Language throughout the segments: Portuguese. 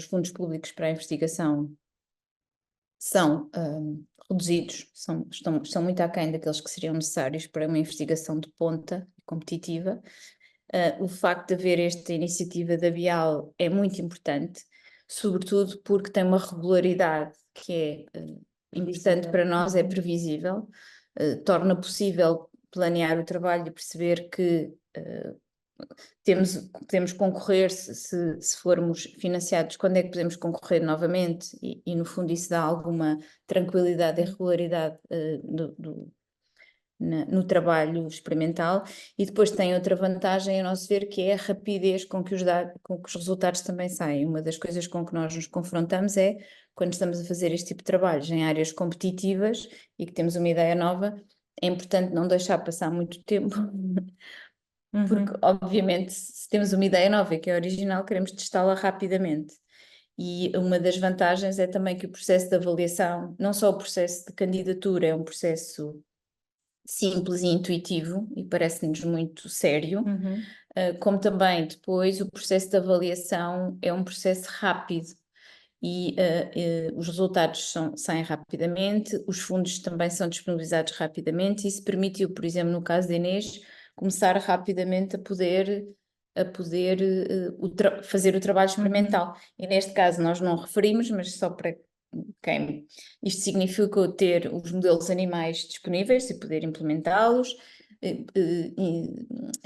fundos públicos para a investigação são reduzidos, estão muito aquém daqueles que seriam necessários para uma investigação de ponta e competitiva. O facto de haver esta iniciativa da BIAL é muito importante, sobretudo porque tem uma regularidade que é importante para nós, é previsível, torna possível planear o trabalho e perceber que podemos concorrer se formos financiados, quando é que podemos concorrer novamente e no fundo isso dá alguma tranquilidade e regularidade no trabalho experimental. E depois tem outra vantagem a nosso ver, que é a rapidez com que os resultados também saem. Uma das coisas com que nós nos confrontamos é quando estamos a fazer este tipo de trabalhos em áreas competitivas e que temos uma ideia nova, é importante não deixar passar muito tempo, porque obviamente se temos uma ideia nova e que é original, queremos testá-la rapidamente. E uma das vantagens é também que o processo de avaliação, não só o processo de candidatura é um processo simples e intuitivo e parece-nos muito sério, como também depois o processo de avaliação é um processo rápido e os resultados saem rapidamente, os fundos também são disponibilizados rapidamente e isso permitiu, por exemplo, no caso da Inês, começar rapidamente a poder fazer o trabalho experimental. E neste caso nós não referimos, mas só para quem... Isto significou ter os modelos animais disponíveis e poder implementá-los,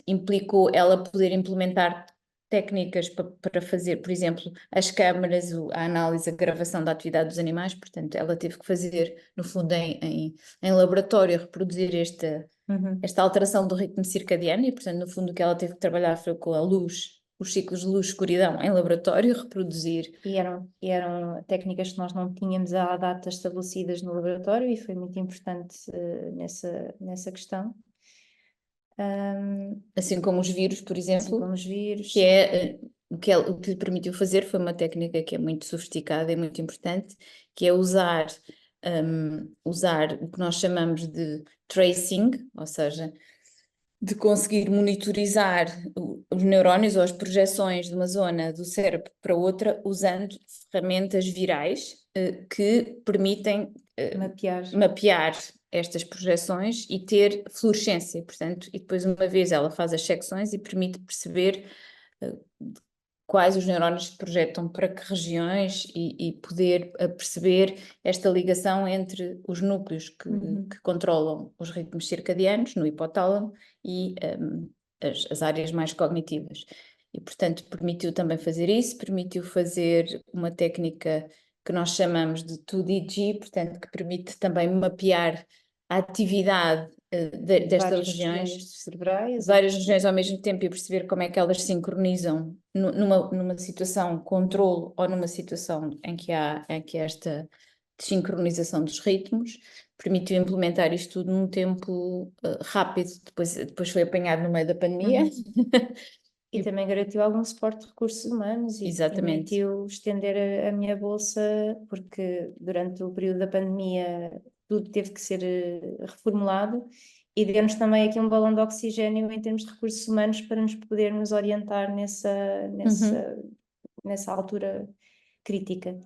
implicou ela poder implementar técnicas para fazer, por exemplo, as câmaras, a análise, a gravação da atividade dos animais, portanto ela teve que fazer, no fundo, em laboratório, reproduzir esta alteração do ritmo circadiano e, portanto, no fundo o que ela teve que trabalhar foi com a luz, os ciclos de luz-escuridão em laboratório, reproduzir. E eram técnicas que nós não tínhamos à data estabelecidas no laboratório e foi muito importante nessa questão. Assim como os vírus, por exemplo, Assim como os vírus, que o que lhe permitiu fazer foi uma técnica que é muito sofisticada e muito importante, que é usar o que nós chamamos de tracing, ou seja, de conseguir monitorizar os neurónios ou as projeções de uma zona do cérebro para outra usando ferramentas virais que permitem mapear estas projeções e ter fluorescência, portanto, e depois uma vez ela faz as secções e permite perceber quais os neurónios se projetam para que regiões e poder perceber esta ligação entre os núcleos que controlam os ritmos circadianos no hipotálamo e as áreas mais cognitivas. E, portanto, permitiu também fazer isso, permitiu fazer uma técnica que nós chamamos de 2DG, portanto, que permite também mapear a atividade destas regiões cerebrais, várias regiões ao mesmo tempo e perceber como é que elas se sincronizam numa situação controle ou numa situação em que há esta desincronização dos ritmos, permitiu implementar isto tudo num tempo rápido, depois foi apanhado no meio da pandemia. E também garantiu algum suporte de recursos humanos e permitiu estender a minha bolsa, porque durante o período da pandemia tudo teve que ser reformulado e deu-nos também aqui um balão de oxigênio em termos de recursos humanos para nos podermos orientar nessa altura crítica.